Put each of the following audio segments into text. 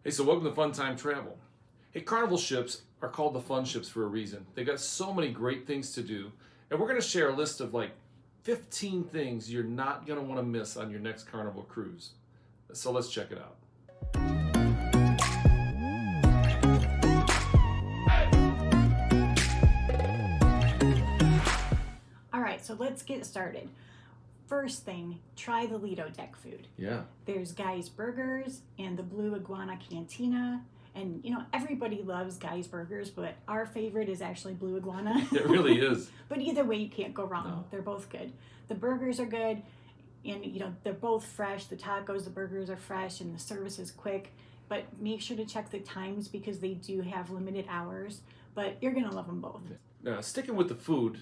Hey, so welcome to Fun Time Travel. Hey, Carnival ships are called the fun ships for a reason. They got so many great things to do, and we're going to share a list of like 15 things you're not going to want to miss on your next Carnival cruise. So let's check it out. All right, so let's get started. First thing, try the Lido deck food. Yeah. There's Guy's Burgers and the Blue Iguana Cantina. And, you know, everybody loves Guy's Burgers, but our favorite is actually Blue Iguana. It really is. But either way, you can't go wrong. No. They're both good. The burgers are good, and, you know, they're both fresh. The tacos, the burgers are fresh, and the service is quick. But make sure to check the times because they do have limited hours. But you're going to love them both. Now, sticking with the food,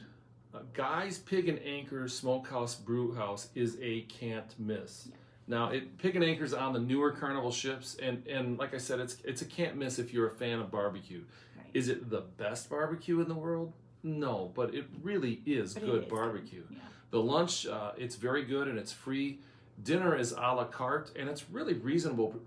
Guy's Pig and Anchor Smokehouse Brew House is a can't miss. Yeah. Now, Pig and Anchor's on the newer Carnival ships, and like I said, it's a can't miss if you're a fan of barbecue. Right. Is it the best barbecue in the world? No, but it really is good barbecue. Yeah. The lunch, it's very good and it's free. Dinner is a la carte, and it's really reasonably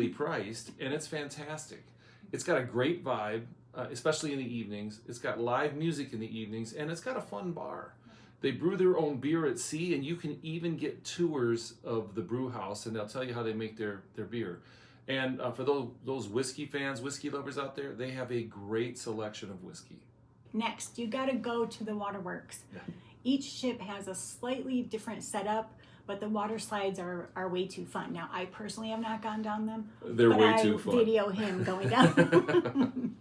priced, and it's fantastic. It's got a great vibe. Especially in the evenings. It's got live music in the evenings, and it's got a fun bar. They brew their own beer at sea, and you can even get tours of the brew house, and they'll tell you how they make their beer. And for those whiskey fans, whiskey lovers out there, they have a great selection of whiskey. Next, you got to go to the waterworks. Yeah. Each ship has a slightly different setup, but the water slides are way too fun. Now, I personally have not gone down them. They're way too fun. I video him going down.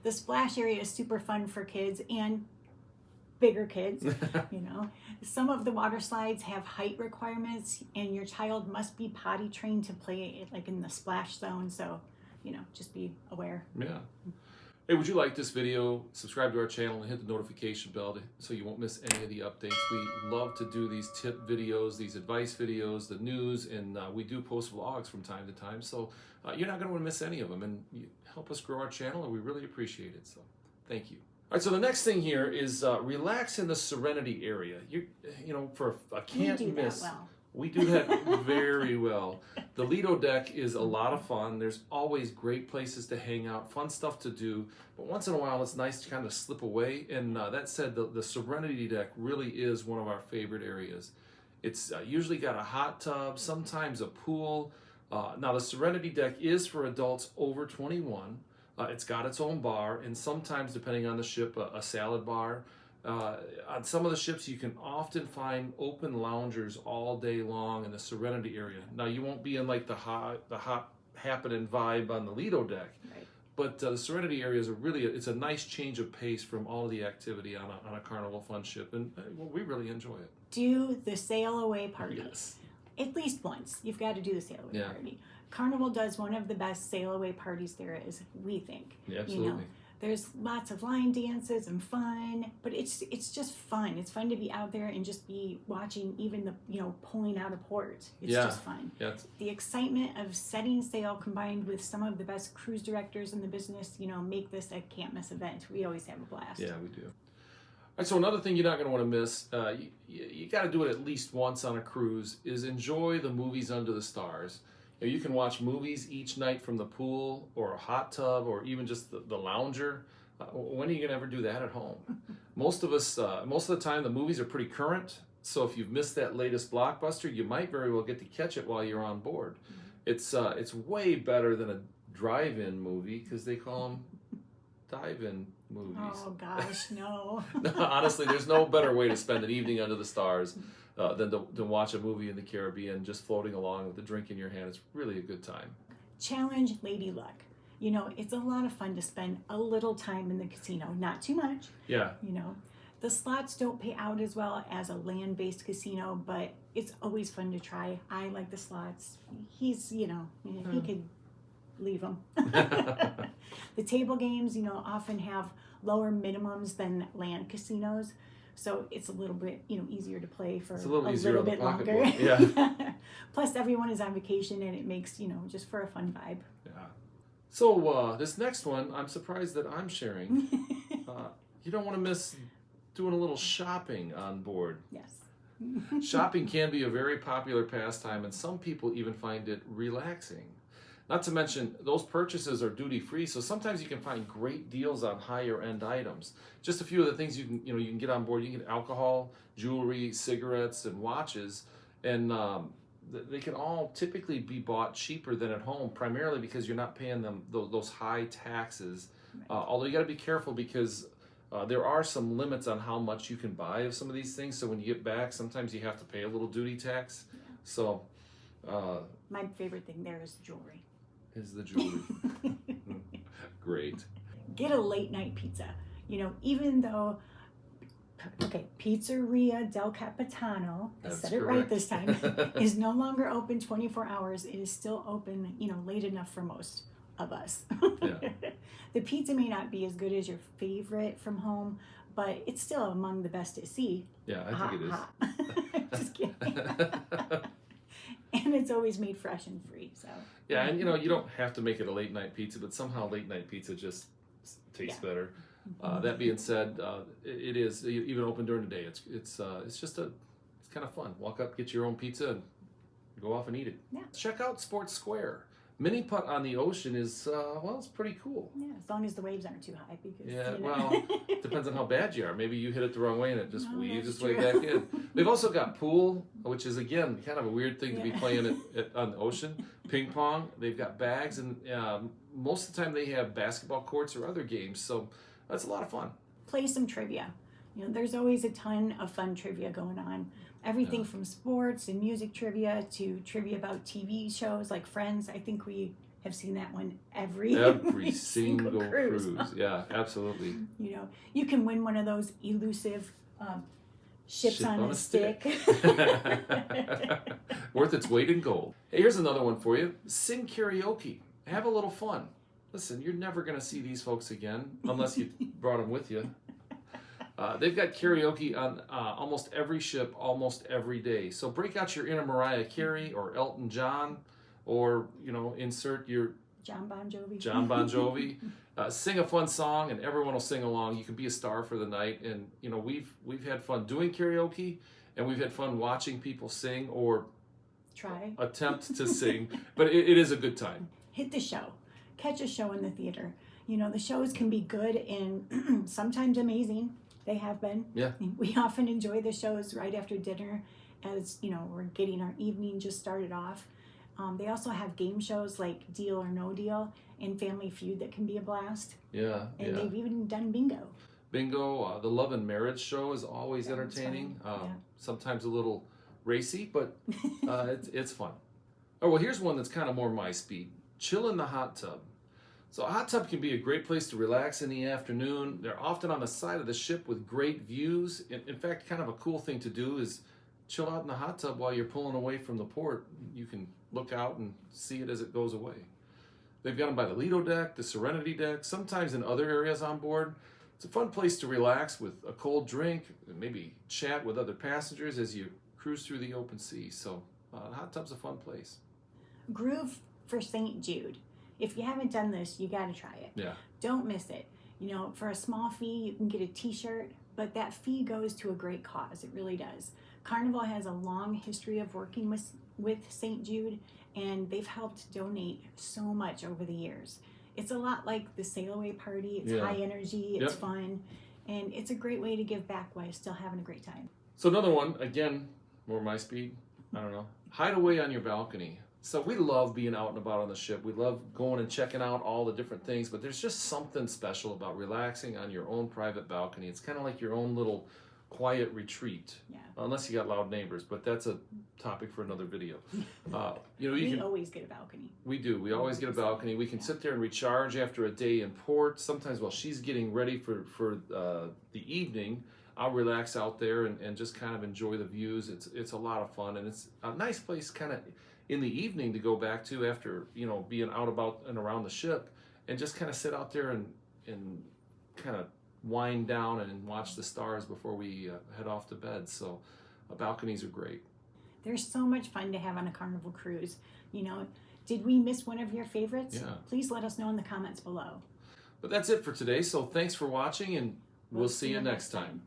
The splash area is super fun for kids and bigger kids, you know. Some of the water slides have height requirements, and your child must be potty trained to play it like in the splash zone. So, you know, just be aware. Yeah. Hey, would you like this video? Subscribe to our channel and hit the notification bell so you won't miss any of the updates. We love to do these tip videos, these advice videos, the news, and we do post vlogs from time to time. So you're not going to want to miss any of them, and you help us grow our channel, and we really appreciate it. So thank you. All right, so the next thing here is relax in the Serenity area. You know, for a can't miss. Well. We do that very well. The Lido deck is a lot of fun. There's always great places to hang out, fun stuff to do. But once in a while, it's nice to kind of slip away. And that said, the Serenity deck really is one of our favorite areas. It's usually got a hot tub, sometimes a pool. Now, the Serenity deck is for adults over 21. It's got its own bar, and sometimes, depending on the ship, a salad bar. On some of the ships, you can often find open loungers all day long in the Serenity area. Now, you won't be in like the hot happening vibe on the Lido deck, Right. but the Serenity area is it's a nice change of pace from all of the activity on a Carnival fun ship, and well, we really enjoy it. Do the sail away party. Yes. At least once. You've got to do the sail away Yeah. party. Carnival does one of the best sail away parties there is, we think. Yeah, absolutely. You know, there's lots of line dances and fun, but it's just fun. It's fun to be out there and just be watching even the, you know, pulling out of port. It's just fun. Yeah. The excitement of setting sail combined with some of the best cruise directors in the business, you know, make this a can't miss event. We always have a blast. Yeah, we do. All right, so another thing you're not going to want to miss, you got to do it at least once on a cruise, is enjoy the movies under the stars. You can watch movies each night from the pool or a hot tub or even just the lounger. When are you going to ever do that at home? Most of the time, the movies are pretty current. So if you've missed that latest blockbuster, you might very well get to catch it while you're on board. Mm-hmm. It's way better than a drive-in movie because they call them dive-in movies. Oh gosh, no. Honestly, there's no better way to spend an evening under the stars than to watch a movie in the Caribbean, just floating along with a drink in your hand. It's really a good time. Challenge Lady Luck. You know, it's a lot of fun to spend a little time in the casino, not too much. Yeah. You know, the slots don't pay out as well as a land-based casino, but it's always fun to try. I like the slots. He's, you know, he could leave them. The table games, you know, often have lower minimums than land casinos. So it's a little bit, you know, easier to play for a little bit longer. Yeah. Plus, everyone is on vacation, and it makes, you know, just for a fun vibe. Yeah. So this next one, I'm surprised that I'm sharing. You don't want to miss doing a little shopping on board. Yes. Shopping can be a very popular pastime, and some people even find it relaxing. Not to mention, those purchases are duty free, so sometimes you can find great deals on higher end items. Just a few of the things you can get on board. You can get alcohol, jewelry, cigarettes, and watches, and they can all typically be bought cheaper than at home, primarily because you're not paying them those high taxes. Although you got to be careful because there are some limits on how much you can buy of some of these things. So when you get back, sometimes you have to pay a little duty tax. Yeah. So my favorite thing there is jewelry. Is the jewelry. Great. Get a late night pizza. Even though, Pizzeria Del Capitano, I said it right this time, is no longer open 24 hours. It is still open, late enough for most of us. Yeah. The pizza may not be as good as your favorite from home, but it's still among the best at sea. Yeah, I think it is. Just kidding. And it's always made fresh and free. So yeah, and you don't have to make it a late night pizza, but somehow late night pizza just tastes better. That being said, it is even open during the day. It's kind of fun. Walk up, get your own pizza, and go off and eat it. Yeah. Check out Sports Square. Mini putt on the ocean is it's pretty cool. Yeah, as long as the waves aren't too high. Because well, depends on how bad you are. Maybe you hit it the wrong way and it just weaves its way back in. They've also got pool, which is again kind of a weird thing to be playing on the ocean. Ping pong. They've got bags, and most of the time they have basketball courts or other games. So that's a lot of fun. Play some trivia. There's always a ton of fun trivia going on. Everything from sports and music trivia to trivia about TV shows like Friends. I think we have seen that one every single cruise. Yeah, absolutely. You can win one of those elusive ships on a stick. Worth its weight in gold. Hey, here's another one for you. Sing karaoke. Have a little fun. Listen, you're never going to see these folks again unless you brought them with you. They've got karaoke on almost every ship, almost every day. So break out your inner Mariah Carey or Elton John, or insert your John Bon Jovi. Sing a fun song, and everyone will sing along. You can be a star for the night, and we've had fun doing karaoke, and we've had fun watching people sing or attempt to sing. But it is a good time. Hit the show, catch a show in the theater. The shows can be good and sometimes amazing. They have been. Yeah. We often enjoy the shows right after dinner as, we're getting our evening just started off. They also have game shows like Deal or No Deal and Family Feud that can be a blast. Yeah. And they've even done bingo. Bingo, the Love and Marriage show is always entertaining. Sometimes a little racy, but it's fun. Oh, well, here's one that's kind of more my speed. Chill in the hot tub. So a hot tub can be a great place to relax in the afternoon. They're often on the side of the ship with great views. In fact, kind of a cool thing to do is chill out in the hot tub while you're pulling away from the port. You can look out and see it as it goes away. They've got them by the Lido deck, the Serenity deck, sometimes in other areas on board. It's a fun place to relax with a cold drink, and maybe chat with other passengers as you cruise through the open sea. So the hot tub's a fun place. Groove for St. Jude. If you haven't done this, you got to try it. Yeah. Don't miss it. For a small fee, you can get a t-shirt, but that fee goes to a great cause. It really does. Carnival has a long history of working with St. Jude, and they've helped donate so much over the years. It's a lot like the sail away party. It's high energy, it's fun, and it's a great way to give back while still having a great time. So another one, again, more my speed, I don't know. Hide away on your balcony. So we love being out and about on the ship. We love going and checking out all the different things, but there's just something special about relaxing on your own private balcony. It's kind of like your own little quiet retreat, unless you got loud neighbors, but that's a topic for another video. We always get a balcony. We do. We always get a balcony. We can sit there and recharge after a day in port. Sometimes while she's getting ready for the evening, I'll relax out there and just kind of enjoy the views. It's a lot of fun, and it's a nice place kind of in the evening to go back to after being out about and around the ship, and just kind of sit out there and kind of wind down and watch the stars before we head off to bed. So balconies are great. There's so much fun to have on a Carnival cruise. Did we miss one of your favorites? Yeah. Please let us know in the comments below. But that's it for today. So thanks for watching, and we'll see you next time.